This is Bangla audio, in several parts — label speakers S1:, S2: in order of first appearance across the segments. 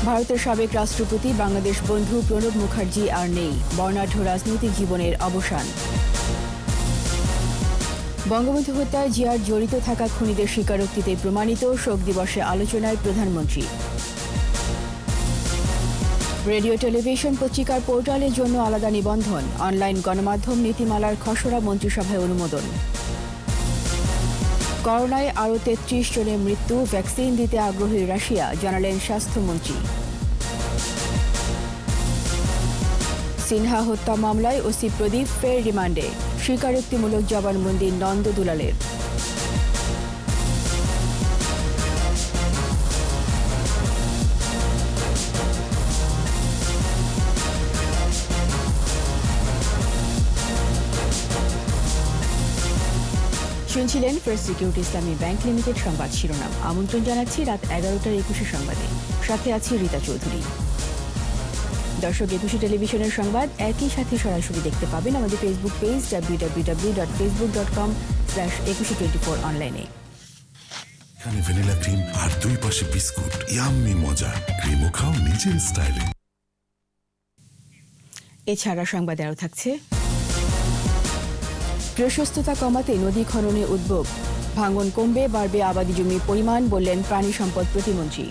S1: ভারতের সাবেক রাষ্ট্রপতি বাংলাদেশ বন্ধু প্রণব মুখার্জি আর নেই, বর্ণাঢ্য রাজনৈতিক জীবনের অবসান। বঙ্গবন্ধু হত্যায় জিয়ার জড়িত থাকা খুনিদের স্বীকারোক্তিতে প্রমাণিত, শোক দিবসে আলোচনায় প্রধানমন্ত্রী। রেডিও টেলিভিশন পত্রিকার পোর্টালের জন্য আলাদা নিবন্ধন, অনলাইন গণমাধ্যম নীতিমালার খসড়া মন্ত্রিসভায় অনুমোদন। করোনায় আরও ৩৩ জনের মৃত্যু, ভ্যাকসিন দিতে আগ্রহী রাশিয়া, জানালেন স্বাস্থ্যমন্ত্রী। সিনহা হত্যা মামলায় ওসি প্রদীপ ফের রিমান্ডে, স্বীকারোক্তিমূলক জবানবন্দি নন্দ দুলালের। শুনছিলেন ফার্স্ট সিকিউরিটি ইসলামী ব্যাংক লিমিটেড সংবাদ শিরোনাম। আমন্ত্রণ জানাচ্ছি রাত 11টার 21 সংবাদে, সাথে আছি রীতা চৌধুরী। দর্শক, 21 টেলিভিশনের সংবাদ একই সাথে সরাসরি দেখতে পাবেন আমাদের ফেসবুক পেজ www.facebook.com/2124 অনলাইনে।
S2: এখানে ভ্যানিলা ক্রিম আর দুই পাশে বিস্কুট, ইয়াম্মি মজা। ক্রিমও খাও নিজের স্টাইলে।
S1: এছাড়া সংবাদে আরও থাকছে, প্রশস্ততা কমাতে নদী খননে উদ্যোগ, ভাঙন কমবে, বাড়বে আবাদি জমির পরিমাণ, বললেন প্রাণী সম্পদ প্রতিমন্ত্রী।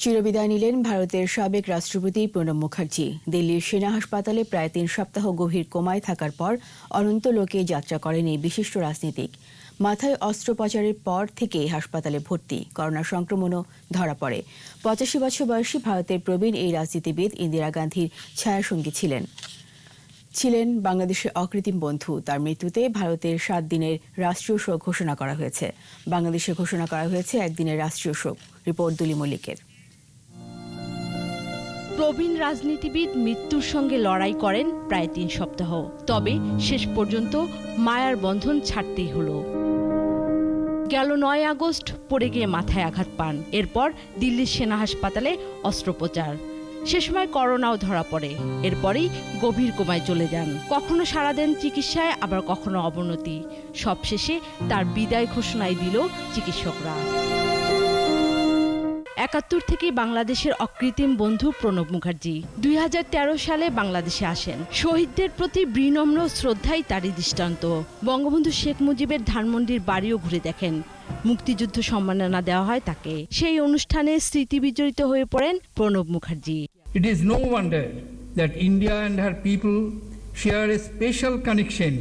S1: চিরবিদায় নিলেন ভারতের সাবেক রাষ্ট্রপতি প্রণব মুখার্জি। দিল্লির সেনা হাসপাতালে প্রায় 3 সপ্তাহ গভীর কোমায় থাকার পর অনন্ত লোকে যাত্রা করেন এই বিশিষ্ট রাজনীতিক। মাথায় অস্ত্রোপচারের পর থেকে হাসপাতালে ভর্তি, করোনা সংক্রমণও ধরা পড়ে। 85 বছর বয়সী ভারতের প্রবীণ এই রাজনীতিবিদ ইন্দিরা গান্ধীর ছায়াসঙ্গী ছিলেন বাংলাদেশের অকৃত্রিম বন্ধু। তার মৃত্যুতে ভারতের 7 দিনের রাষ্ট্রীয় শোক ঘোষণা করা হয়েছে। বাংলাদেশে ঘোষণা করা হয়েছে 1 দিনের রাষ্ট্রীয় শোক। রিপোর্ট দুলি মল্লিকের।
S3: প্রবীণ রাজনীতিবিদ মৃত্যুর সঙ্গে লড়াই করেন প্রায় 3 সপ্তাহ, তবে শেষ পর্যন্ত মায়ার বন্ধন ছাড়তেই হলো। গেল 9 আগস্ট পড়ে গিয়ে মাথায় আঘাত পান, এরপর দিল্লির সেনা হাসপাতালে অস্ত্রোপচার। সে সময় করোনাও ধরা পড়ে, এরপরেই গভীর কোমায় চলে যান। কখনো সাড়া দেন চিকিৎসায়, আবার কখনো অবনতি। সবশেষে তার বিদায় ঘোষণায় দিল চিকিৎসকরা। 71 থেকে বাংলাদেশের অকৃত্রিম বন্ধু প্রণব মুখার্জি 2013 সালে বাংলাদেশে আসেন। শহীদদের প্রতি বিনম্র শ্রদ্ধাই তারই দৃষ্টান্ত। বঙ্গবন্ধু শেখ মুজিবের ধানমন্ডির বাড়িও ঘুরে দেখেন। মুক্তিযুদ্ধ সম্মাননা দেওয়া হয় তাকে। সেই অনুষ্ঠানে স্মৃতি বিজড়িত হয়ে পড়েন Pranab Mukherjee.
S4: It is no wonder that India and her people share a special connection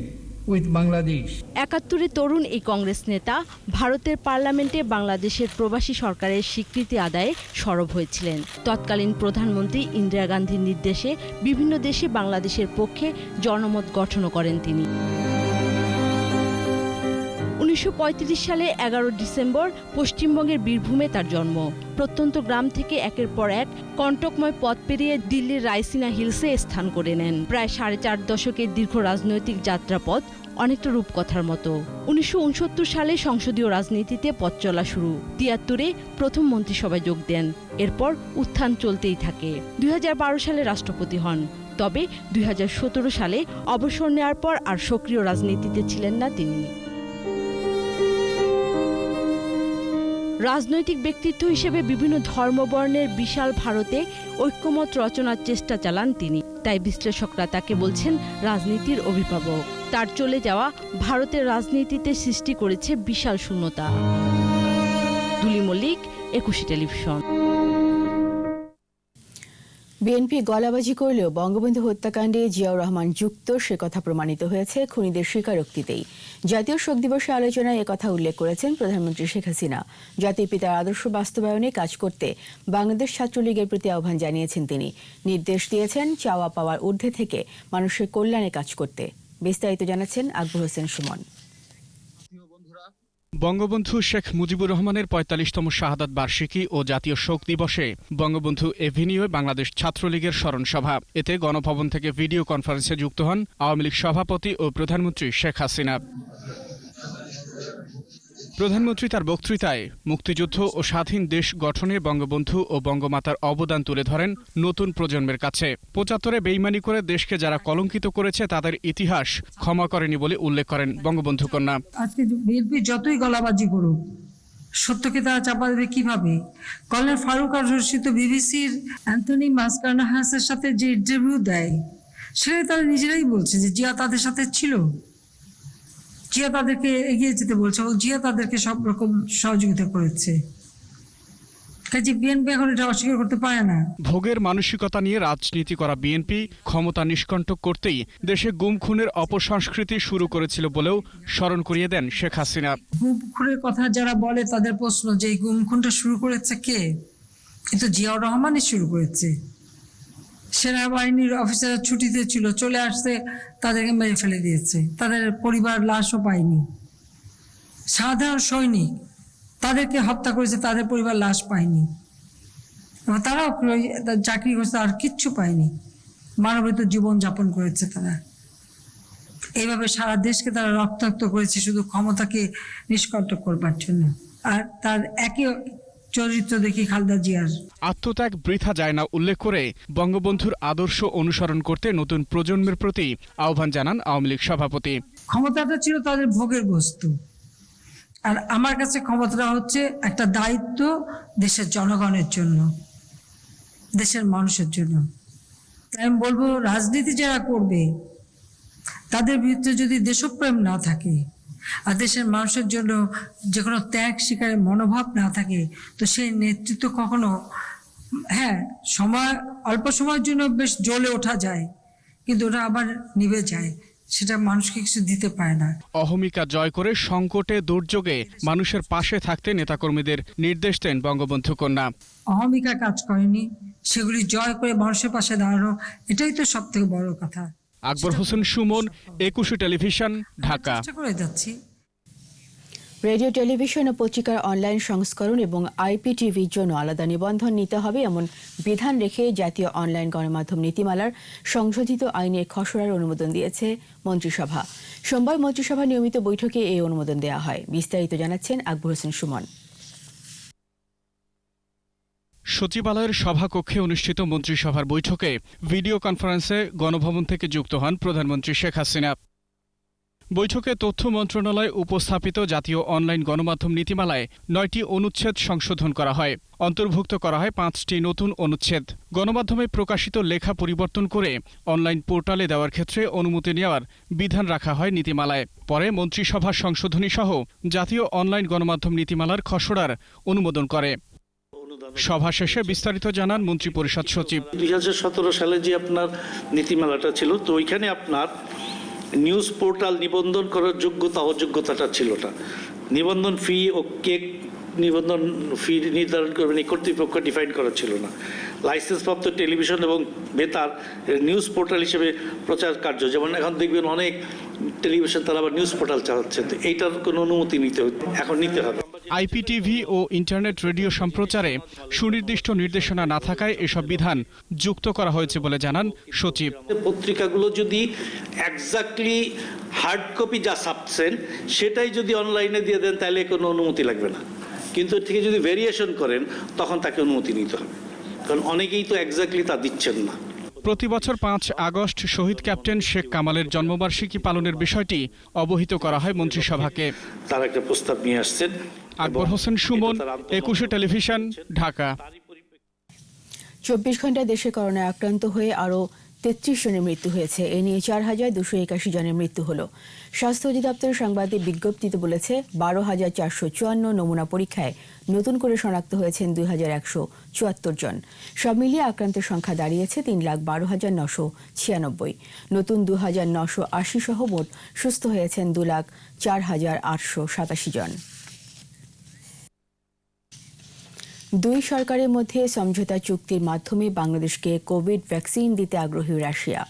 S4: with Bangladesh.
S3: 71-এ তরুণ এই কংগ্রেস নেতা ভারতের পার্লামেন্টে বাংলাদেশের প্রবাসী সরকারের স্বীকৃতি আদায়ে সরব হয়েছিলেন। তৎকালীন প্রধানমন্ত্রী ইন্দিরা গান্ধীর নির্দেশে বিভিন্ন দেশে বাংলাদেশের পক্ষে জনমত গঠনও করেন তিনি। 1935 সালে 11 ডিসেম্বর পশ্চিমবঙ্গের বীরভূমে তার জন্ম। প্রত্যন্ত গ্রাম থেকে একের পর এক কণ্টকময় পথ পেরিয়ে দিল্লির রায়সিনা হিলসে স্থান করে নেন। প্রায় 4.5 দশকের দীর্ঘ রাজনৈতিক যাত্রাপথ অনেকটা রূপকথার মতো। 1969 সালে সংসদীয় রাজনীতিতে পথ চলা শুরু। 73-এ প্রথম মন্ত্রিসভায় যোগ দেন, এরপর উত্থান চলতেই থাকে। 2012 সালে রাষ্ট্রপতি হন, তবে 2017 সালে অবসর নেওয়ার পর আর সক্রিয় রাজনীতিতে ছিলেন না তিনি। রাজনৈতিক ব্যক্তিত্ব হিসেবে বিভিন্ন ধর্মবর্ণের বিশাল ভারতে ঐক্যমত রচনার চেষ্টা চালান তিনি। তাই বিশ্লেষকরা তাকে বলছেন রাজনীতির অভিভাবক। তার চলে যাওয়া ভারতের রাজনীতিতে সৃষ্টি করেছে বিশাল শূন্যতা। দুলি মল্লিক, 21 টেলিভিশন।
S1: বিএনপি গলাবাজি করলেও বঙ্গবন্ধু হত্যাকাণ্ডে জিয়াউর রহমান যুক্ত, সে কথা প্রমাণিত হয়েছে খুনিদের স্বীকারোক্তিতেই। জাতীয় শোক দিবসে আলোচনায় একথা উল্লেখ করেছেন প্রধানমন্ত্রী শেখ হাসিনা। জাতির পিতার আদর্শ বাস্তবায়নে কাজ করতে বাংলাদেশ ছাত্রলীগের প্রতি আহ্বান জানিয়েছেন তিনি। নির্দেশ দিয়েছেন চাওয়া পাওয়ার ঊর্ধ্বে থেকে মানুষের কল্যাণে কাজ করতে। বিস্তারিত জানাচ্ছেন আকবর হোসেন সুমন।
S5: বঙ্গবন্ধু শেখ মুজিবুর রহমানের ৪৫তম শাহাদাত বার্ষিকী ও জাতীয় শোক দিবসে বঙ্গবন্ধু এভিনিউয়ে বাংলাদেশ ছাত্রলীগের স্মরণ সভা। এতে গণভবন থেকে ভিডিও কনফারেন্সে যুক্ত হন আওয়ামী লীগ সভাপতি ও প্রধানমন্ত্রী শেখ হাসিনা। প্রধানমন্ত্রী তার বক্তৃতায় মুক্তিযুদ্ধ ও স্বাধীন দেশ গঠনে বঙ্গবন্ধু ও বঙ্গমাতার অবদান তুলে ধরেন নতুন প্রজন্মের কাছে। ৭৫-এ বেইমানি করে দেশকে যারা কলঙ্কিত করেছে তাদের ইতিহাস ক্ষমা করেনি বলে উল্লেখ করেন বঙ্গবন্ধু কন্যা।
S6: আজকে বিএনপি যতই গলাবাজি করুক, সত্যকে তারা চাপা দেবে কিভাবে? কর্নেল ফারুক আর রশিদ বিবিসির অ্যান্থনি মাসকারনাহাসের সাথে যে ইন্টারভিউ দেয়, সেটাই তারা নিজেরাই বলছে যে জিয়া তাদের সাথে ছিল, জিয়া তাদেরকে এগিয়ে যেতে বলছে এবং জিয়া তাদেরকে সব রকম সহযোগিতা করেছে। কাজে বিএনপি এখন এটা অস্বীকার করতে পারে না।
S5: ভোগের মানসিকতা নিয়ে রাজনীতি করা বিএনপি ক্ষমতা নিষ্কণ্টক করতেই দেশে গুম খুনের অপসংস্কৃতি শুরু করেছিল বলেও স্মরণ করিয়ে দেন শেখ হাসিনা।
S6: গুম খুনের কথা যারা বলে তাদের প্রশ্ন যে এই গুম খুনটা শুরু করেছে কে? কিন্তু জিয়াউর রহমানই শুরু করেছে। সেনাবাহিনীর অফিসাররা ছুটিতে ছিল, চলে আসতে তাদেরকে মেরে ফেলে দিয়েছে, তাদের পরিবার লাশও পায়নি। সাধারণ সৈনিক তাদেরকে হত্যা করেছে, তাদের পরিবার লাশ পায়নি এবং তারাও চাকরি করছে আর কিচ্ছু পায়নি, মানবিত জীবন যাপন করেছে তারা। এইভাবে সারা দেশকে তারা রক্তাক্ত করেছে শুধু ক্ষমতাকে নিষ্কণ্টক করবার জন্য। আর তার একই চরিত্র দেখি খালেদা জিয়ার।
S5: আত্মত্যাগ বৃথা যায় না উল্লেখ করে বঙ্গবন্ধুর আদর্শ অনুসরণ করতে নতুন প্রজন্মের প্রতি আহ্বান জানান আওয়ামী লীগ সভাপতি।
S6: ক্ষমতাটা ছিল তাদের ভোগের বস্তু, আর আমার কাছে ক্ষমতাটা হচ্ছে একটা দায়িত্ব দেশের জনগণের জন্য, দেশের মানুষের জন্য। তাই আমি বলবো, রাজনীতি যারা করবে তাদের ভিতরে যদি দেশপ্রেম না থাকে আর দেশের মানুষের জন্য যে কোনো ত্যাগ স্বীকারের মনোভাব না থাকে, তো সেই নেতৃত্ব কখনো, অল্প সময়ের জন্য বেশ জ্বলে ওঠা যায়, কিন্তু ওটা আবার নিভে যায়, সেটা মানুষকে কিছু দিতে পারে না।
S5: অহমিকা জয় করে সংকটে দুর্যোগে মানুষের পাশে থাকতে নেতাকর্মীদের নির্দেশ দেন বঙ্গবন্ধু কন্যা।
S6: অহমিকা কাজ করেনি, সেগুলি জয় করে মানুষের পাশে দাঁড়ানো, এটাই তো সব থেকে বড় কথা।
S5: আকবর হোসেন সুমন, ২১ টেলিভিশন, ঢাকা।
S6: চেষ্টা করে যাচ্ছি।
S1: রেডিও, টেলিভিশন ও পত্রিকার অনলাইন সংস্করণ এবং IPTVর জন্য আলাদা নিবন্ধন নিতে হবে এমন বিধান রেখে জাতীয় অনলাইন গণমাধ্যম নীতিমালার সংশোধিত আইনের খসড়ার অনুমোদন দিয়েছে মন্ত্রিসভা। সোমবার মন্ত্রিসভার নিয়মিত বৈঠকে এই অনুমোদন দেওয়া হয়। বিস্তারিত জানাচ্ছেন আকবর হোসেন সুমন।
S5: সচিবালয়ের সভাকক্ষে অনুষ্ঠিত মন্ত্রিসভার বৈঠকে ভিডিও কনফারেন্সে গণভবন থেকে যুক্ত হন প্রধানমন্ত্রী শেখ হাসিনা। বৈঠকে তথ্য মন্ত্রণালয় উপস্থাপিত জাতীয় অনলাইন গণমাধ্যম নীতিমালায় ৯টি অনুচ্ছেদ সংশোধন করা হয়। অন্তর্ভুক্ত করা হয় ৫টি নতুন অনুচ্ছেদ। গণমাধ্যমে প্রকাশিত লেখা পরিবর্তন করে অনলাইন পোর্টালে দেওয়ার ক্ষেত্রে অনুমতি নেওয়ার বিধান রাখা হয় নীতিমালায়। পরে মন্ত্রিসভার সংশোধনী সহ জাতীয় অনলাইন গণমাধ্যম নীতিমালার খসড়ার অনুমোদন করে। সভা শেষে বিস্তারিত জানান মন্ত্রিপরিষদ সচিব।
S7: ২০১৭ সালে যে আপনার নীতিমালাটা ছিল, তো ওইখানে আপনার নিউজ পোর্টাল নিবন্ধন করার যোগ্যতা অযোগ্যতাটা ছিল না। নিবন্ধন ফি ও কে নিবন্ধন ফি নির্ধারণ করবেন এই কর্তৃপক্ষ ডিফাইন করা ছিল না। লাইসেন্সপ্রাপ্ত টেলিভিশন এবং বেতার নিউজ পোর্টাল হিসেবে প্রচার কার্য, যেমন এখন দেখবেন অনেক টেলিভিশন তারা আবার নিউজ পোর্টাল চালাচ্ছে, তো এইটার কোনো অনুমতি এখন নিতে হবে।
S5: IPTV ও ইন্টারনেট রেডিও সম্প্রচারে সুনির্দিষ্ট নির্দেশনা না থাকায় এসব বিধান যুক্ত করা হয়েছে বলে জানান সচিব।
S7: পত্রিকাগুলো যদি এক্স্যাক্টলি হার্ড কপি যা ছাপছেন সেটাই যদি অনলাইনে দিয়ে দেন তাহলে কোনো অনুমতি লাগবে না, কিন্তু এর থেকে যদি ভেরিয়েশন করেন তখন তাকে অনুমতি নিতে হবে, কারণ অনেকেই তো এক্স্যাক্টলি তা দিচ্ছেন না।
S5: প্রতি বছর ৫ আগস্ট শহীদ ক্যাপ্টেন শেখ কামালের জন্মবার্ষিকী পালনের বিষয়টি অবহিত করা হয় মন্ত্রিসভাকে।
S7: তারা একটা প্রস্তাব নিয়ে আসছেন।
S5: আকবর হোসেন সুমন, ২১ টেলিভিশন, ঢাকা।
S1: ২৪ ঘণ্টায় দেশে করোনায় আক্রান্ত হয়ে আরও ৩৩ জনের মৃত্যু হয়েছে। এ নিয়ে ৪,২৮১ জনের মৃত্যু হল। স্বাস্থ্য অধিদপ্তরের সাংবাদিক বিজ্ঞপ্তিতে বলেছে, ১২,৪৫৪ নমুনা পরীক্ষায় নতুন করে শনাক্ত হয়েছেন ২,১৭৪ জন। সব মিলিয়ে আক্রান্তের সংখ্যা দাঁড়িয়েছে ৩,১২,৯৯৬। নতুন ২,৯৮০ সহ মোট সুস্থ হয়েছেন ২,০৪,৮৮৭ জন। দুই সরকারের মধ্যে সমঝোতা চুক্তির মাধ্যমে বাংলাদেশকে কোভিড ভ্যাকসিন দিতে আগ্রহী রাশিয়া।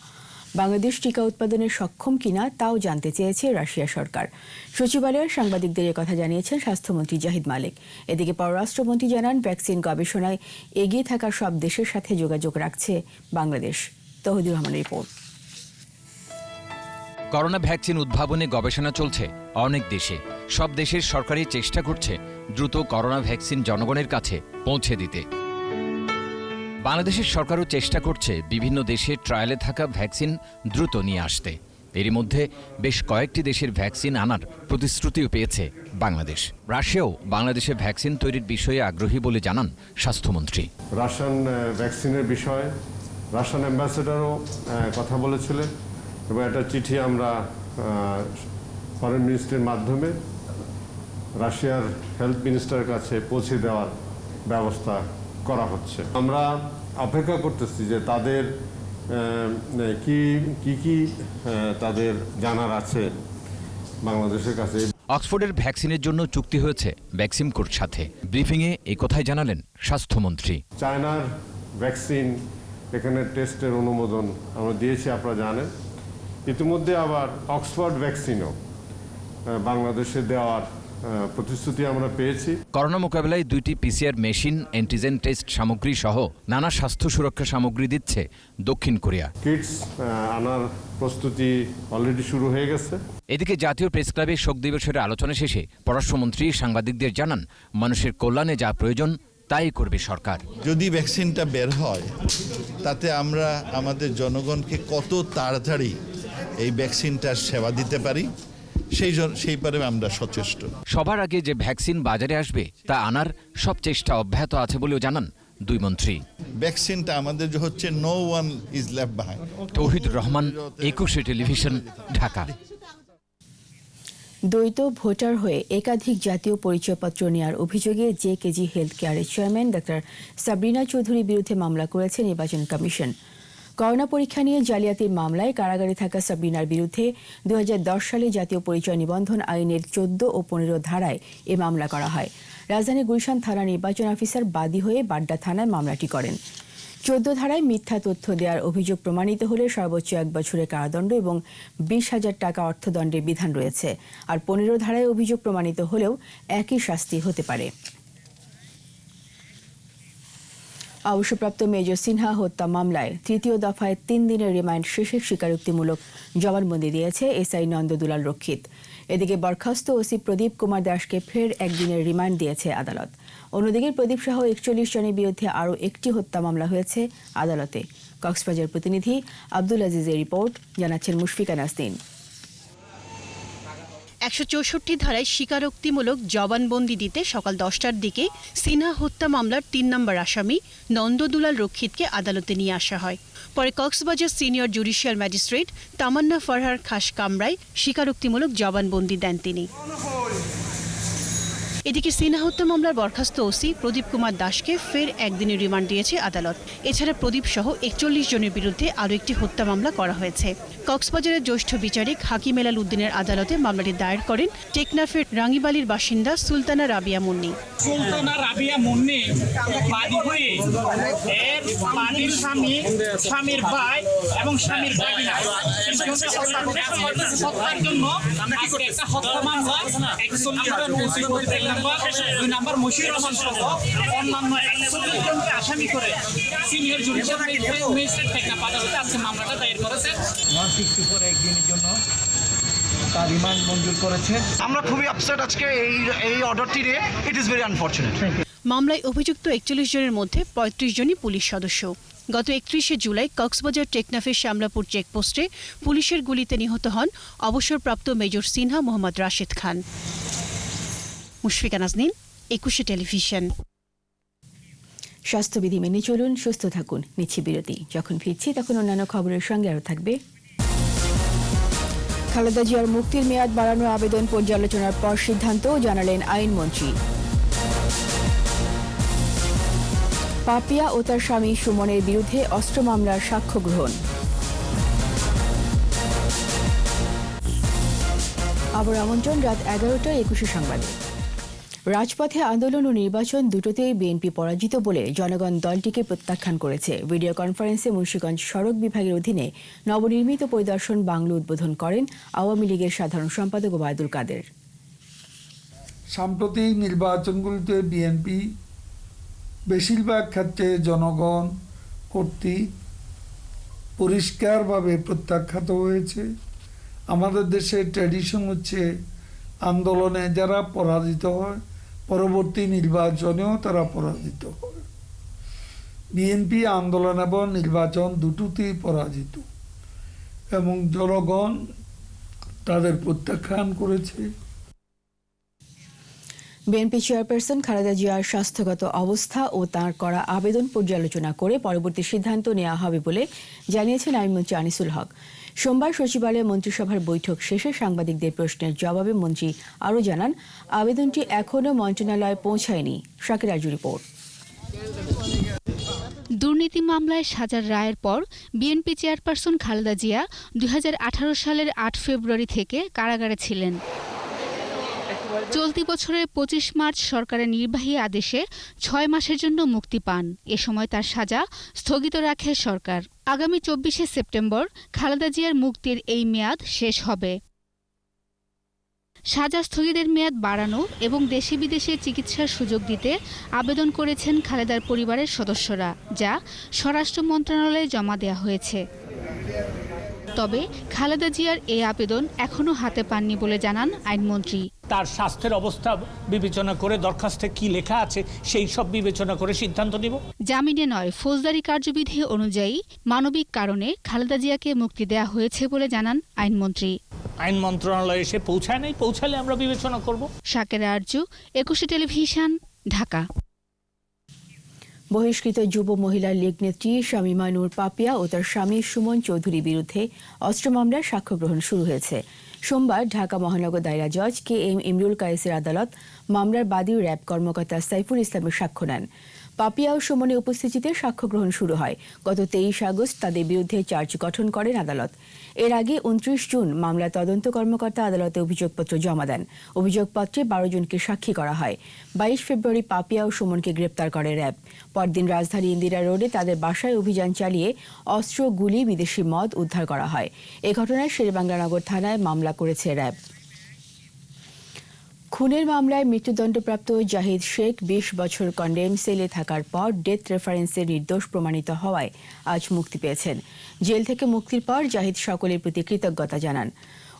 S1: বাংলাদেশ টিকা উৎপাদনে সক্ষম কিনা তাও জানতে চেয়েছে রাশিয়া সরকার। সচিবালয়ের সাংবাদিকদের কথা জানিয়েছেন স্বাস্থ্যমন্ত্রী জাহিদ মালিক। এদিকে পররাষ্ট্রমন্ত্রী জানান, ভ্যাকসিন গবেষণায় এগিয়ে থাকা সব দেশের সাথে যোগাযোগ রাখছে বাংলাদেশ। তৌহিদুর রহমানের রিপোর্ট।
S8: করোনা ভ্যাকসিন উদ্ভাবনে গবেষণা চলছে অনেক দেশে। সব দেশের সরকারই চেষ্টা করছে দ্রুত করোনা ভ্যাকসিন জনগণের কাছে পৌঁছে দিতে। বাংলাদেশের সরকারও চেষ্টা করছে বিভিন্ন দেশে ট্রায়ালে থাকা ভ্যাকসিন দ্রুত নিয়ে আসতে। এরই মধ্যে বেশ কয়েকটি দেশের ভ্যাকসিন আনার প্রতিশ্রুতিও পেয়েছে বাংলাদেশ। রাশিয়াও বাংলাদেশে ভ্যাকসিন তৈরির বিষয়ে আগ্রহী বলে জানান স্বাস্থ্যমন্ত্রী।
S9: রাশিয়ান ভ্যাকসিনের বিষয়ে রাশিয়ান অ্যাম্বাসেডারও কথা বলেছিলেন এবং একটা চিঠি আমরা ফরেন মিনিস্ট্রির মাধ্যমে রাশিয়ার হেলথ মিনিস্টারের কাছে পৌঁছে দেওয়ার ব্যবস্থা করা হচ্ছে। আমরা অপেক্ষা করতেছি যে তাদের কি তাদের জানার আছে বাংলাদেশের কাছে।
S8: অক্সফোর্ডের ভ্যাকসিনের জন্য চুক্তি হয়েছে ভ্যাকসিমকোর সাথে। ব্রিফিংয়ে এই কথাই জানালেন স্বাস্থ্যমন্ত্রী।
S9: চায়নার ভ্যাকসিন এখানে টেস্টের অনুমোদন আমরা দিয়েছি, আপনারা জানেন। ইতিমধ্যে আবার অক্সফোর্ড ভ্যাকসিনও বাংলাদেশে দেওয়ার প্রতিশ্রুতি আমরা পেয়েছি।
S8: করোনা মোকাবেলায় 2টি পিসিআর মেশিন, অ্যান্টিজেন টেস্ট সামগ্রী সহ নানা স্বাস্থ্য সুরক্ষা সামগ্রী দিচ্ছে দক্ষিণ কোরিয়া।
S9: কিটস আনার প্রস্তুতি অলরেডি শুরু হয়ে গেছে।
S8: এদিকে জাতীয় প্রেস ক্লাবে শোক দিবসের আলোচনা শেষে পররাষ্ট্রমন্ত্রী সাংবাদিকদের জানান, মানুষের কল্যাণে যা প্রয়োজন তাই করবে সরকার।
S10: যদি ভ্যাকসিনটা বের হয় তাতে আমরা আমাদের জনগণকে কত তাড়াতাড়ি এই ভ্যাকসিনটার সেবা দিতে পারি সেইভাবে আমরা সচেষ্ট।
S8: সবার আগে যে ভ্যাকসিন বাজারে আসবে তা আনার সব চেষ্টা অব্যাহত আছে বলেও জানান দুই মন্ত্রী।
S10: ভ্যাকসিনটা আমাদের যে হচ্ছে no one is left behind.
S8: Touhidur Rahman, 21 television, Dhaka.
S1: দ্বৈত ভোটার হয়ে একাধিক জাতীয় পরিচয়পত্র নেওয়ার অভিযোগে জেকেজি হেলথ কেয়ারের চেয়ারম্যান ডাক্তার সাবরিনা চৌধুরীর বিরুদ্ধে মামলা করেছে নির্বাচন কমিশন। করোনা পরীক্ষা নিয়ে জালিয়াতির মামলায় কারাগারে থাকা সাবরিনার বিরুদ্ধে 2010 সালে জাতীয় পরিচয় নিবন্ধন আইনের 14 ও 15 ধারায় এ মামলা করা হয়। রাজধানীর গুলশান থানা নির্বাচন অফিসার বাদী হয়ে বাড্ডা থানায় মামলাটি করেন। 14 ধারায় মিথ্যা তথ্য দেওয়ার অভিযোগ প্রমাণিত হলে সর্বোচ্চ 1 বছরের কারাদণ্ড এবং 20,000 টাকা অর্থদণ্ডের বিধান রয়েছে। আর 15 ধারায় অভিযোগ প্রমাণিত হলেও একই শাস্তি হতে পারে। অবসরপ্রাপ্ত মেজর সিনহা হত্যা মামলায় তৃতীয় দফায় 3 দিনের রিমান্ড শেষে স্বীকারোক্তিমূলক জবানবন্দি দিয়েছে এসআই নন্দদুলাল রক্ষিত। এদিকে বরখাস্ত ওসি প্রদীপ কুমার দাসকে ফের 1 দিনের রিমান্ড দিয়েছে আদালত। অন্যদিকে প্রদীপ সহ 41 জনের বিরুদ্ধে আরও একটি হত্যা মামলা হয়েছে আদালতে। কক্সবাজার প্রতিনিধি আব্দুল আজিজের রিপোর্ট, জানাচ্ছেন মুশফিকা নাসরিন।
S11: 164 ধারায় স্বীকারোক্তিমূলক জবানবন্দি দিতে সকাল 10টার দিকে সিনহা হত্যা মামলার 3 নম্বর আসামি নন্দদুলাল রক্ষিতকে আদালতে নিয়ে আসা হয়। পরে কক্সবাজার সিনিয়র জুডিশিয়াল ম্যাজিস্ট্রেট তামান্না ফরহার খাস কামরায় স্বীকারোক্তিমূলক জবানবন্দি দেন তিনি। এদিকে সিনহা হত্যা মামলার বরখাস্ত ওসি প্রদীপ কুমার দাসকে ফের 1 দিনের রিমান্ড দিয়েছে আদালত। এছাড়া প্রদীপ সহ 41 জনের বিরুদ্ধে আরও একটি হত্যা মামলা করা হয়েছে। কক্সবাজারের জ্যেষ্ঠ বিচারিক হাকিম এলাল উদ্দিনের আদালতে মামলাটি দায়ের করেন টেকনাফের রাঙ্গিবালির বাসিন্দা সুলতানা রাবিয়া মুন্নি।
S12: সুলতানা রাবিয়া মুন্নি বাদী হয়ে এর বাদীর স্বামীর ভাই এবং স্বামীর ভাগিনা হত্যার জন্য একটা হত্যা মামলা 2 নম্বর মশিউর রহমান সহ অন্যান্য 41 জনকে আসামি করে সিনিয়র জুডিশিয়াল ম্যাজিস্ট্রেট টেকনাফ আদালতে আজকে মামলাটা দায়ের করেছে।
S4: 164 একদিনের জন্য তার রিমান্ড মঞ্জুর করেছে।
S12: আমরা খুবই আপসেট আজকে এই অর্ডারটি নিয়ে। It is very unfortunate.
S11: মামলায় অভিযুক্ত 41 জনের মধ্যে 35 জনই পুলিশ সদস্য। গত 31 জুলাই কক্সবাজার টেকনাফের শ্যামলাপুর চেকপোস্টে পুলিশের গুলিতে নিহত হন অবসরপ্রাপ্ত মেজর সিনহা মোহাম্মদ রাশেদ খান। মুশফিকা নাজনীন, 21 টেলিভিশন।
S1: স্বাস্থ্যবিধি মেনে চলুন, সুস্থ থাকুন। নিচ্ছি বিরতি। যখন ফিরছি তখন অন্যান্য খবরের সঙ্গে আরও থাকবে। খালেদা জিয়ার মুক্তির মেয়াদ বাড়ানোর আবেদন পর্যালোচনার পর সিদ্ধান্ত, জানালেন আইনমন্ত্রী। পাপিয়া ও তার স্বামী সুমনের বিরুদ্ধে অস্ত্র মামলার সাক্ষ্য গ্রহণ। আবার আমন্ত্রণ রাত 11টায় 21 সংবাদে। রাজপথে আন্দোলন ও নির্বাচন দুটোতেই বিএনপি পরাজিত বলে জনগণ দলটিকে প্রত্যাখ্যান করেছে। ভিডিও কনফারেন্সে মুন্সিগঞ্জ সড়ক বিভাগের অধীনে নবনির্মিত পরিদর্শন বাংলো উদ্বোধন করেন আওয়ামী লীগের সাধারণ সম্পাদক ওবায়দুল কাদের।
S13: সাম্প্রতিক নির্বাচনগুলিতে বিএনপি বেশিরভাগ ক্ষেত্রে জনগণ কর্তৃক পরিষ্কারভাবে প্রত্যাখ্যাত হয়েছে। আমাদের দেশের ট্র্যাডিশন হচ্ছে আন্দোলনে যারা পরাজিত হয় পরবর্তী নির্বাচনেও তারা পরাজিত হয়। বিএনপি আন্দোলন এবং নির্বাচন দুটোতেই পরাজিত এবং জনগণ তাদের প্রত্যাখ্যান করেছে।
S1: বিএনপি চেয়ারপারসন খালেদা জিয়ার স্বাস্থ্যগত অবস্থা ও তাঁর করা আবেদন পর্যালোচনা করে পরবর্তী সিদ্ধান্ত নেওয়া হবে বলে জানিয়েছেন আইনমন্ত্রী আনিসুল হক। সোমবার সচিবালয়ে মন্ত্রিসভার বৈঠক শেষে সাংবাদিকদের প্রশ্নের জবাবে মন্ত্রী আরও জানান, আবেদনটি এখনও মন্ত্রণালয়ে পৌঁছায়নি। শাকির আজু রিপোর্ট।
S14: দুর্নীতি মামলায় সাজার রায়ের পর বিএনপি চেয়ারপারসন খালেদা জিয়া 2018 সালের 8 ফেব্রুয়ারি থেকে কারাগারে ছিলেন। চলতি বছরের 25 মার্চ সরকারের নির্বাহী আদেশে 6 মাসের জন্য মুক্তি পান। এ সময় তার সাজা স্থগিত রাখে সরকার। আগামী 24শে সেপ্টেম্বর খালেদা জিয়ার মুক্তির এই মেয়াদ শেষ হবে। সাজা স্থগিতের মেয়াদ বাড়ানো এবং দেশে বিদেশে চিকিৎসার সুযোগ দিতে আবেদন করেছেন খালেদার পরিবারের সদস্যরা, যা স্বরাষ্ট্র মন্ত্রণালয়ে জমা দেওয়া হয়েছে। তবে খালেদা জিয়ার এই আবেদন এখনও হাতে পাননি বলে জানান আইনমন্ত্রী।
S12: তার স্বাস্থ্যের অবস্থা বিবেচনা করে দরখাস্তে কি লেখা আছে সেই সব বিবেচনা করে সিদ্ধান্ত নিব।
S14: জামিনে নয়, ফৌজদারি কার্যবিধি অনুযায়ী মানবিক কারণে খালেদা জিয়াকে মুক্তি দেওয়া হয়েছে বলে জানান আইনমন্ত্রী।
S12: আইন মন্ত্রণালয়ে এসে পৌঁছায় নাই, পৌঁছালে আমরা বিবেচনা করব।
S14: শাকির আরজু, 21 টেলিভিশন, ঢাকা।
S1: বহিষ্কৃত যুব মহিলা লীগ নেত্রী শামীমা নূর পাপিয়া ও তার স্বামী সুমন চৌধুরীর বিরুদ্ধে অস্ত্র মামলার সাক্ষ্য গ্রহণ শুরু হয়েছে। সোমবার ঢাকা মহানগর দায়রা জজ KM ইমরুল কায়েসের আদালত মামলার বাদী র্যাব কর্মকর্তা সাইফুল ইসলামের সাক্ষ্য নেন। পাপিয়া ও সুমনের উপস্থিতিতে সাক্ষ্য গ্রহণ শুরু হয়। গত 23 আগস্ট তাদের বিরুদ্ধে চার্জ গঠন করেন আদালত। এর আগে 29 জুন মামলার তদন্ত কর্মকর্তা আদালতে অভিযোগপত্র জমা দেন। অভিযোগপত্রে 12 জনকে সাক্ষী করা হয়। 22 ফেব্রুয়ারি পাপিয়া ও সুমনকে গ্রেপ্তার করে র্যাব। পরদিন রাজধানী ইন্দিরা রোডে তাদের বাসায় অভিযান চালিয়ে অস্ত্র, গুলি, বিদেশি মদ উদ্ধার করা হয়। এ ঘটনায় শেরেবাংলানগর থানায় মামলা করেছে র্যাব। খুনের মামলায় মৃত্যুদণ্ডপ্রাপ্ত জাহিদ শেখ 20 বছর কন্ডেম সেলে থাকার পর ডেথ রেফারেন্সে নির্দোষ প্রমাণিত হওয়ায় আজ মুক্তি পেয়েছেন। জেল থেকে মুক্তির পর জাহিদ সকলের প্রতি কৃতজ্ঞতা জানান।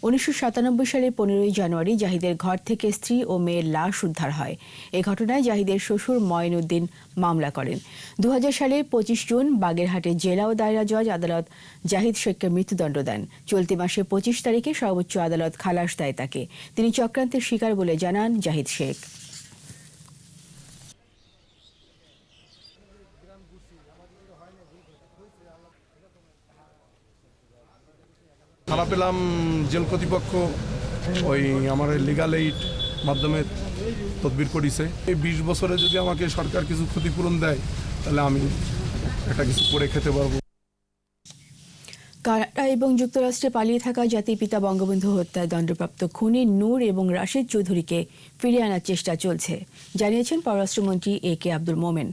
S1: 1997 সালের 15 জানুয়ারি জাহিদের ঘর থেকে স্ত্রী ও মেয়ের লাশ উদ্ধার হয়। এ ঘটনায় জাহিদের শ্বশুর মঈনুদ্দিন মামলা করেন। 2000 সালের 25 জুন বাগেরহাটের জেলা ও দায়রা জজ আদালত জাহিদ শেখকে মৃত্যুদণ্ড দেন। চলতি মাসের 25 তারিখে সর্বোচ্চ আদালত খালাস দেয় তাকে। তিনি চক্রান্তের শিকার বলে জানান জাহিদ শেখ।
S15: খারাপ পেলাম জেল কর্তৃপক্ষ ওই আমার লিগাল এইড মাধ্যমে তদবির করেছে। এই 20 বছরে যদি আমাকে সরকার কিছু ক্ষতিপূরণ দেয় তাহলে আমি একটা কিছু করে খেতে পারবো।
S1: কানাডা এবং যুক্তরাষ্ট্রে পালিয়ে থাকা জাতির পিতা বঙ্গবন্ধু হত্যায় দণ্ডপ্রাপ্ত খুনি নূর এবং রাশেদ চৌধুরীকে ফিরিয়ে আনার চেষ্টা চলছে, জানিয়েছেন পররাষ্ট্রমন্ত্রী AK আব্দুল মোমেন।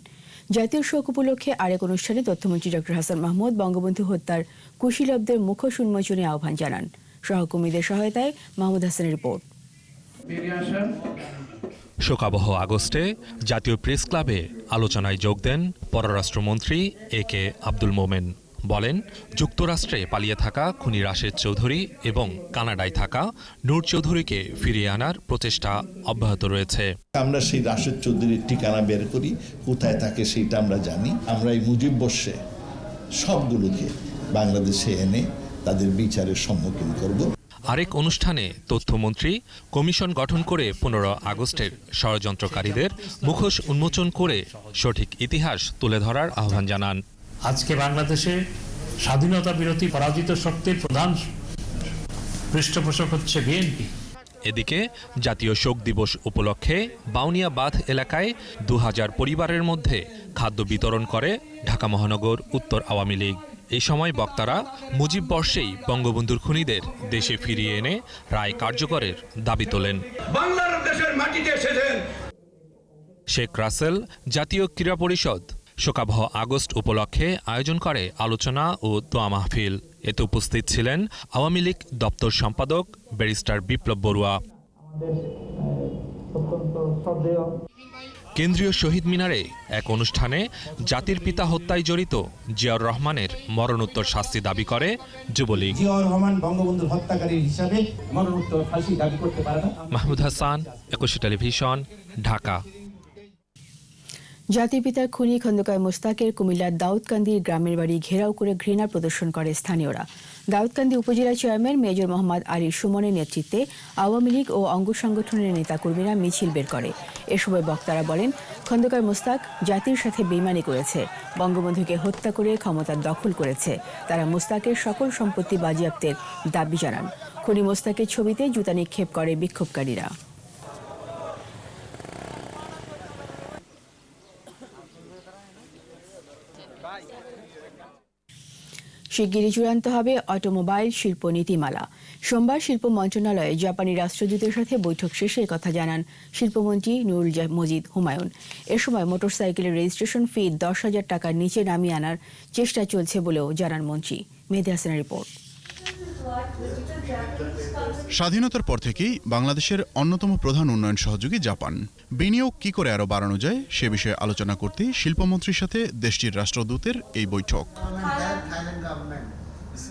S1: জাতীয় শোক উপলক্ষে আরেক অনুষ্ঠানে তথ্যমন্ত্রী ডক্টর হাসান মাহমুদ বঙ্গবন্ধু হত্যার কুশীলবদের মুখোশ উন্মোচনে আহ্বান জানান। সহকর্মীদের সহায়তায় মাহমুদ হাসানের রিপোর্ট।
S16: শোকাবহ আগস্টে জাতীয় প্রেস ক্লাবে আলোচনায় যোগ দেন পররাষ্ট্রমন্ত্রী AK আব্দুল মোমেন। বলেন, যুক্তরাষ্ট্রে পালিয়ে থাকা খুনি রাশেদ চৌধুরী এবং কানাডায় থাকা নূর চৌধুরীকে ফিরিয়ে আনার প্রচেষ্টা অব্যাহত রয়েছে।
S10: আমরা সেই রাশেদ চৌধুরীর ঠিকানা বের করি, কোথায় থাকে সেইটা আমরা জানি। আমরা এই মুজিব বর্ষে সবগুলোকে বাংলাদেশে এনে তাদের বিচারের সম্মুখীন করব।
S16: আরেক অনুষ্ঠানে তথ্যমন্ত্রী কমিশন গঠন করে 15 আগস্টের ষড়যন্ত্রকারীদের মুখোশ উন্মোচন করে সঠিক ইতিহাস তুলে ধরার আহ্বান জানান।
S17: আজকে বাংলাদেশে স্বাধীনতা বিরোধী পরাজিত শক্তির প্রধান পৃষ্ঠপোষক হচ্ছে বিএনপি।
S16: এদিকে জাতীয় শোক দিবস উপলক্ষে বাউনিয়া বাঁধ এলাকায় 2000 পরিবারের মধ্যে খাদ্য বিতরণ করে ঢাকা মহানগর উত্তর আওয়ামী লীগ। এই সময় বক্তারা মুজিব বর্ষেই বঙ্গবন্ধুর খুনিদের দেশে ফিরিয়ে এনে রায় কার্যকরের দাবি তোলেন।
S18: বাংলাদেশের মাটিতে এসেছেন
S16: শেখ রাসেল জাতীয় ক্রীড়া পরিষদ শোকাবহ আগস্ট উপলক্ষে আয়োজন করে আলোচনা ও দোয়া মাহফিল। এতে উপস্থিত ছিলেন আওয়ামী লীগ দপ্তর সম্পাদক ব্যারিস্টার বিপ্লব বড়ুয়া। কেন্দ্রীয় শহীদ মিনারে এক অনুষ্ঠানে জাতির পিতা হত্যায় জড়িত জিয়াউর রহমানের মরণোত্তর শাস্তি দাবি করে যুবলীগ।
S19: জিয়াউর রহমান বঙ্গবন্ধুর হত্যাকারী হিসাবে মরণোত্তর ফাঁসি দাবি করতে পারে না।
S16: মাহমুদ হাসান, একুশে টেলিভিশন, ঢাকা।
S1: জাতির পিতার খুনি খন্দকার মোস্তাকের কুমিল্লার দাউদকান্দির গ্রামের বাড়ি ঘেরাও করে ঘৃণা প্রদর্শন করে স্থানীয়রা। দাউদকান্দি উপজেলা চেয়ারম্যান মেজর মোহাম্মদ আলী সুমনের নেতৃত্বে আওয়ামী লীগ ও অঙ্গ সংগঠনের নেতাকর্মীরা মিছিল বের করে। এ সময় বক্তারা বলেন, খন্দকার মোস্তাক জাতির সাথে বেইমানি করেছে, বঙ্গবন্ধুকে হত্যা করে ক্ষমতার দখল করেছে। তারা মোস্তাকের সকল সম্পত্তি বাজেয়াপ্তের দাবি জানান। খুনি মোস্তাকের ছবিতে জুতা নিক্ষেপ করে বিক্ষোভকারীরা। শিগগিরই চূড়ান্ত হবে অটোমোবাইল শিল্প নীতিমালা। সোমবার শিল্প মন্ত্রণালয়ে জাপানি রাষ্ট্রদূতের সাথে বৈঠক শেষে একথা জানান শিল্পমন্ত্রী নুরুল মজিদ হুমায়ুন। এ সময় মোটরসাইকেলের রেজিস্ট্রেশন ফি 10,000 টাকার নিচে নামিয়ে আনার চেষ্টা চলছে বলেও জানান মন্ত্রী। মেহেদী হাসানের রিপোর্ট।
S20: স্বাধীনতার পর থেকেই বাংলাদেশের অন্যতম প্রধান উন্নয়ন সহযোগী জাপান। বিনিয়োগ কি করে আরও বাড়ানো যায় সে বিষয়ে আলোচনা করতে শিল্পমন্ত্রীর সাথে দেশটির রাষ্ট্রদূতের এই বৈঠক।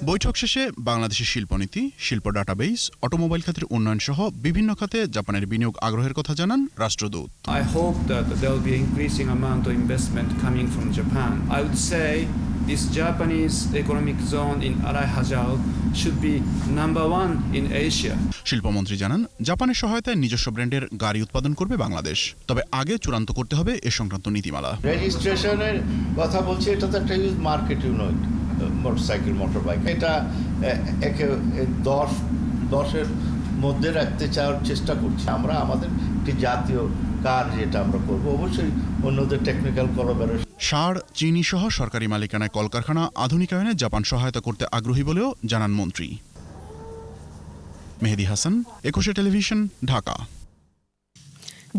S20: বৈঠক শেষে বাংলাদেশের শিল্পনীতি, শিল্প ডাটাবেস, অটোমোবাইল খাতের উন্নয়ন সহ বিভিন্ন খাতে জাপানের বিনিয়োগ আগ্রহের কথা জানান রাষ্ট্রদূত।
S21: I hope that there will be increasing amount of investment coming from Japan. I would say this Japanese economic zone in Arai Hajao should be number 1 in Asia.
S20: শিল্পমন্ত্রী জানান, জাপানের সহায়তায় নিজস্ব ব্র্যান্ডের গাড়ি উৎপাদন করবে বাংলাদেশ। তবে আগে চূড়ান্ত করতে হবে এ সংক্রান্ত নীতিমালা।
S10: রেজিস্ট্রেশনের কথা বলছি, এটা তো একটা use market unit motorcycle, motor bike. এটা একে 10-এর মধ্যে রাখতে চাওয়ার চেষ্টা করছি আমরা। আমাদের একটি জাতীয় কার যেটা আমরা করবো, অবশ্যই অন্যদের টেকনিক্যাল কোলাবোরেশন।
S20: সার, চিনি সহ সরকারি মালিকানায় কলকারখানা আধুনিকায়নে জাপান সহায়তা করতে আগ্রহী বলেও জানান মন্ত্রী। মেহেদী হাসান, একুশে টেলিভিশন, ঢাকা।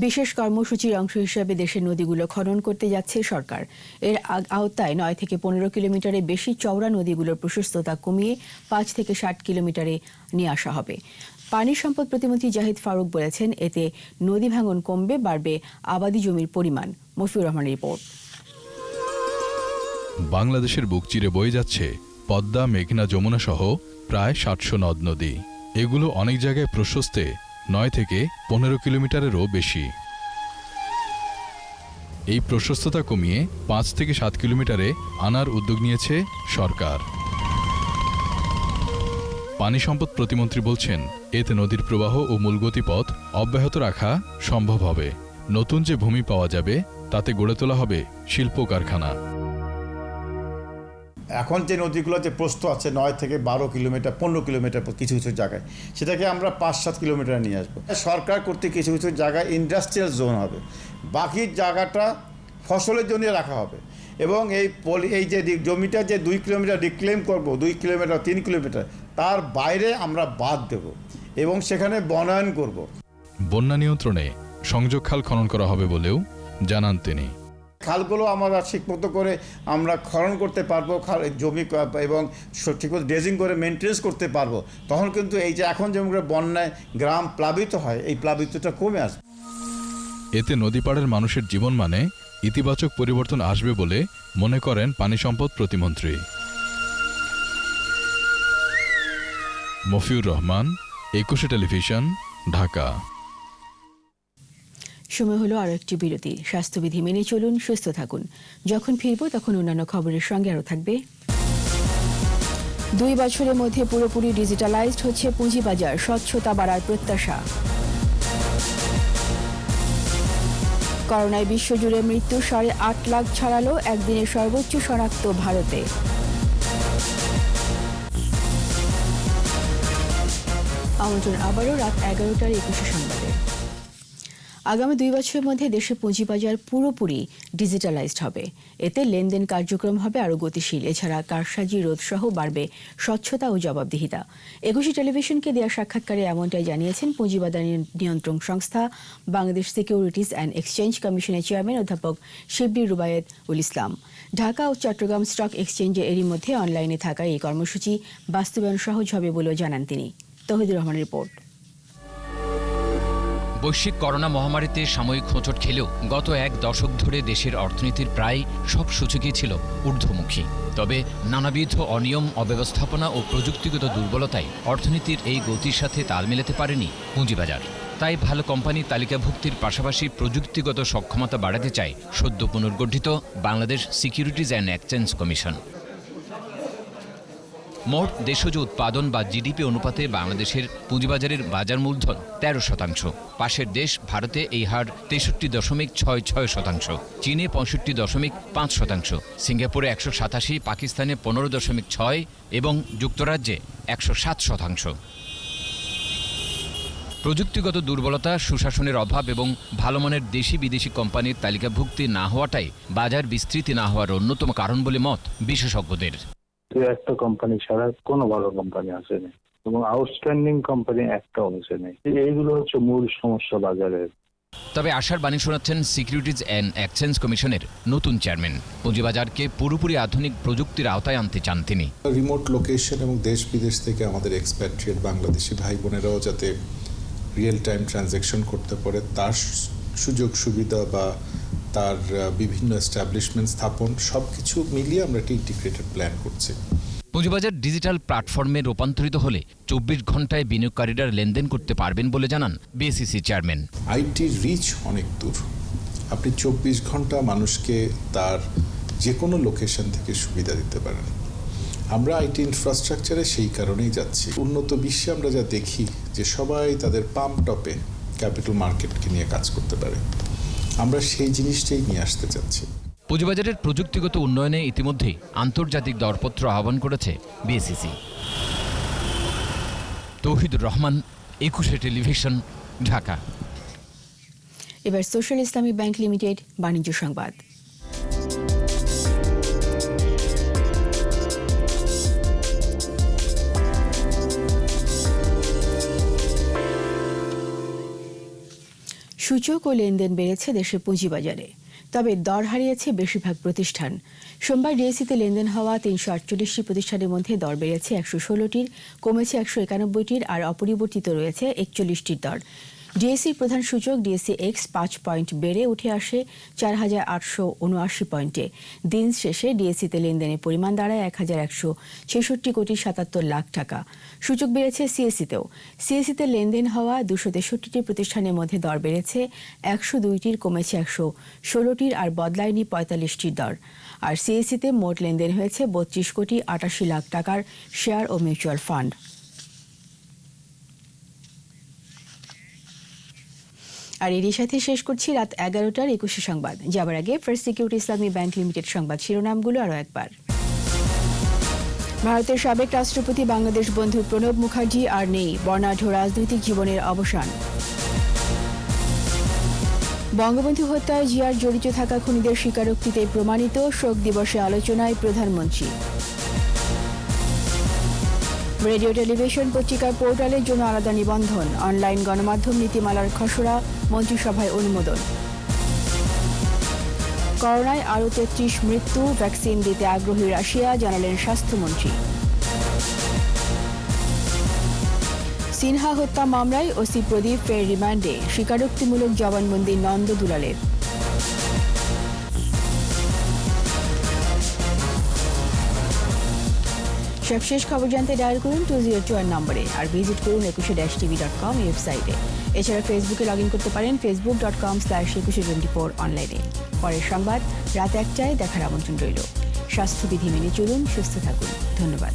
S1: বিশেষ কর্মসূচির অংশ হিসেবে দেশের নদীগুলো খনন করতে যাচ্ছে সরকার। এর আওতায় 9 থেকে 15 কিলোমিটারের বেশি চওড়া নদীগুলোর প্রশস্ততা কমিয়ে 5 থেকে 60 কিলোমিটারে নিয়ে আসা হবে। পানি সম্পদ প্রতিমন্ত্রী জাহিদ ফারুক বলেছেন, এতে নদী ভাঙন কমবে, বাড়বে আবাদি জমির পরিমাণ। মফিউর রহমানের রিপোর্ট।
S22: বাংলাদেশের বুক চিরে বয়ে যাচ্ছে পদ্মা, মেঘনা, যমুনা সহ প্রায় 700 নদ নদী। এগুলো অনেক জায়গায় প্রশস্তে 9 থেকে 15 কিলোমিটারেরও বেশি। এই প্রশস্ততা কমিয়ে 5 থেকে 7 কিলোমিটারে আনার উদ্যোগ নিয়েছে সরকার। পানি সম্পদ প্রতিমন্ত্রী বলছেন, এতে নদীর প্রবাহ ও মূল গতিপথ অব্যাহত রাখা সম্ভব হবে। নতুন যে ভূমি পাওয়া যাবে তাতে গড়ে তোলা হবে শিল্প কারখানা।
S23: এখন যে নদীগুলোতে প্রস্থ আছে 9 থেকে 12 কিলোমিটার, 15 কিলোমিটার কিছু কিছু জায়গায়, সেটাকে আমরা 5-7 কিলোমিটার নিয়ে আসবো। সরকার কর্তৃক কিছু কিছু জায়গায় ইন্ডাস্ট্রিয়াল জোন হবে, বাকি জায়গাটা ফসলের জন্য রাখা হবে। এবং এই যে জমিটা যে 2 কিলোমিটার রিক্লেম করব, 2 কিলোমিটার 3 কিলোমিটার, তার বাইরে আমরা বাদ দেব এবং সেখানে বনায়ন করব।
S22: বন্যা নিয়ন্ত্রণে সংযোগ খাল খনন করা হবে বলেও জানান তিনি।
S23: খালগুলো আমরা ঠিকমতো করে আমরা খনন করতে পারবো, জমি এবং ঠিকমতো ড্রেজিং করে মেনটেন্স করতে পারবো। তখন কিন্তু এই যে এখন যেমন বন্যায় গ্রাম প্লাবিত হয়, এই প্লাবিতটা কমে আসবে।
S22: এতে নদীপাড়ের মানুষের জীবনমানে ইতিবাচক পরিবর্তন আসবে বলে মনে করেন পানি সম্পদ প্রতিমন্ত্রী। মফিউর রহমান, একুশে টেলিভিশন, ঢাকা।
S1: সময় হলো আরও একটি বিরতি। স্বাস্থ্যবিধি মেনে চলুন, সুস্থ থাকুন। যখন ফিরব তখন অন্যান্য খবরের সঙ্গে আরও থাকবে। 2 বছরের মধ্যে পুরোপুরি ডিজিটালাইজড হচ্ছে পুঁজিবাজার, স্বচ্ছতা বাড়ার প্রত্যাশা। করোনায় বিশ্বজুড়ে মৃত্যু 8.5 লাখ ছাড়ালো, একদিনের সর্বোচ্চ শনাক্ত ভারতে। আমন্ত্রণ আবারও রাত 11টার 21 সংবাদে। আগামী 2 বছরের মধ্যে দেশের পুঁজিবাজার পুরোপুরি ডিজিটালাইজড হবে। এতে লেনদেন কার্যক্রম হবে আরও গতিশীল। এছাড়া কারসাজি রোধ সহ বাড়বে স্বচ্ছতা ও জবাবদিহিতা। একুশে টেলিভিশনকে দেওয়া সাক্ষাৎকারে এমনটাই জানিয়েছেন পুঁজিবাজার নিয়ন্ত্রণ সংস্থা বাংলাদেশ সিকিউরিটিজ অ্যান্ড এক্সচেঞ্জ কমিশনের চেয়ারম্যান অধ্যাপক শিবলি রুবায়েত উল ইসলাম। ঢাকা ও চট্টগ্রাম স্টক এক্সচেঞ্জে এরই মধ্যে অনলাইনে থাকা এই কর্মসূচি বাস্তবায়ন সহজ হবে বলেও জানান তিনি। তৌহিদুর রহমানের রিপোর্ট।
S8: বৈশ্বিক করোনা মহামারীতে সাময়িক হোঁচট খেলেও গত এক দশক ধরে দেশের অর্থনীতির প্রায় সব সূচকই ছিল ঊর্ধ্বমুখী। তবে নানাবিধ অনিয়ম, অব্যবস্থাপনা ও প্রযুক্তিগত দুর্বলতায় অর্থনীতির এই গতির সাথে তাল মেলাতে পারেনি পুঁজিবাজার। তাই ভালো কোম্পানির তালিকাভুক্তির পাশাপাশি প্রযুক্তিগত সক্ষমতা বাড়াতে চায় সদ্য পুনর্গঠিত Bangladesh securities and exchange commission. মোট দেশজ উৎপাদন বা জিডিপি অনুপাতে বাংলাদেশের পুঁজিবাজারের বাজার মূলধন 13%। পাশের দেশ ভারতে এই হার 63.66%, চীনে 65.5%, সিঙ্গাপুরে 187, পাকিস্তানে 15.6 এবং যুক্তরাজ্যে 107%। প্রযুক্তিগত দুর্বলতা, সুশাসনের অভাব এবং ভালো মানের দেশি বিদেশি কোম্পানির তালিকাভুক্তি না হওয়াটাই বাজার বিস্তৃতি না হওয়ার অন্যতম কারণ বলে মত বিশেষজ্ঞদের।
S2: একটা কোম্পানি ছাড়া কোনো ভালো কোম্পানি আসেনি এবং আউটস্ট্যান্ডিং কোম্পানি একটাও আসেনি। এইগুলো হচ্ছে মূল সমস্যা বাজারের।
S8: তবে আশার বাণী শোনাচ্ছেন সিকিউরিটিজ অ্যান্ড এক্সচেঞ্জ কমিশনের নতুন চেয়ারম্যান। পুঁজিবাজারকে পুরোপুরি আধুনিক প্রযুক্তির আওতায় আনতে চান তিনি।
S3: রিমোট লোকেশন এবং দেশ বিদেশ থেকে আমাদের এক্সপ্যাট্রিয়েট বাংলাদেশি ভাই বোনেরাও যাতে রিয়েল টাইম ট্রানজ্যাকশন করতে পারে, তার সুযোগ সুবিধা বা তার বিভিন্ন এস্টাবলিশমেন্ট স্থাপন সবকিছু মিলিয়ে আমরা একটা ইন্টিগ্রেটেড প্ল্যান করছি।
S8: পুঁজিবাজার ডিজিটাল প্ল্যাটফর্মে রূপান্তরিত হলে 24 ঘন্টায় বিনিয়োগকারীরা লেনদেন করতে পারবেন বলে জানান বিএসইসি চেয়ারম্যান।
S3: আইটির রিচ অনেক দূর, আপনি 24 ঘন্টা মানুষকে তার যে কোনো লোকেশন থেকে সুবিধা দিতে পারেন। আমরা আইটি ইনফ্রাস্ট্রাকচারে সেই কারণেই যাচ্ছি। উন্নত বিশ্বে আমরা যা দেখি যে সবাই তাদের পাম্প টপে ক্যাপিটাল মার্কেটকে নিয়ে কাজ করতে পারে, আমরা সেই জিনিসটাই নিয়ে আসতে চাচ্ছি।
S8: পুঁজিবাজারের প্রযুক্তিগত উন্নয়নে ইতিমধ্যেই আন্তর্জাতিক দরপত্র আহ্বান করেছে বিএসইসি। তৌহিদুর রহমান, 21 টেলিভিশন, ঢাকা।
S1: এবার সোশ্যাল ইসলামী ব্যাংক লিমিটেড বাণিজ্য সংবাদ। সূচক ও লেনদেন বেড়েছে দেশের পুঁজিবাজারে, তবে দর হারিয়েছে বেশিরভাগ প্রতিষ্ঠান। সোমবার ডিএসইতে লেনদেন হওয়া 348টি প্রতিষ্ঠানের মধ্যে দর বেড়েছে 116টির, কমেছে 191টির, আর অপরিবর্তিত রয়েছে 41টির দর। ডিএসইর প্রধান সূচক ডিএসই এক্স 5 পয়েন্ট বেড়ে উঠে আসে 4,879 পয়েন্টে। দিন শেষে ডিএসইতে লেনদেনের পরিমাণ দাঁড়ায় 1,166 কোটি 77 লাখ টাকা। সূচক বেড়েছে সিএসইতেও। সিএসইতে লেনদেন হওয়া 263টি প্রতিষ্ঠানের মধ্যে দর বেড়েছে 102টির, কমেছে 116টির, আর বদলায়নি 45টির দর। আর সিএসইতে মোট লেনদেন হয়েছে 32 কোটি 88 লাখ টাকার শেয়ার ও মিউচুয়াল ফান্ড। আর এরই সাথে শেষ করছি রাত 11টার 21 সংবাদ। যাবার আগে ফার্স্ট সিকিউরিটি ইসলামী ব্যাংক লিমিটেড সংবাদ শিরোনামগুলো আরও একবার। ভারতের সাবেক রাষ্ট্রপতি বাংলাদেশ বন্ধু প্রণব মুখার্জি আর নেই, বর্ণাঢ্য রাজনৈতিক জীবনের অবসান। বঙ্গবন্ধু হত্যায় জিয়ার জড়িত থাকা খুনিদের স্বীকারোক্তিতে প্রমাণিত, শোক দিবসে আলোচনায় প্রধানমন্ত্রী। রেডিও টেলিভিশন পত্রিকার পোর্টালের জন্য আলাদা নিবন্ধন, অনলাইন গণমাধ্যম নীতিমালার খসড়া মন্ত্রিসভায় অনুমোদন। করোনায় আরও 33 মৃত্যু, ভ্যাকসিন দিতে আগ্রহী রাশিয়া, জানালেন স্বাস্থ্যমন্ত্রী। সিনহা হত্যা মামলায় ওসি প্রদীপ ফের রিমান্ডে, স্বীকারোক্তিমূলক জবানবন্দি নন্দ দুলালের। সবশেষ খবর জানতে ডায়াল করুন 2024 নম্বরে, আর ভিজিট করুন 21-tv.com ওয়েবসাইটে। এছাড়া ফেসবুকে লগ ইন করতে পারেন facebook.com/2124 অনলাইনে। পরের সংবাদ রাত 1টায় দেখার আমন্ত্রণ রইল। স্বাস্থ্যবিধি মেনে চলুন, সুস্থ থাকুন। ধন্যবাদ।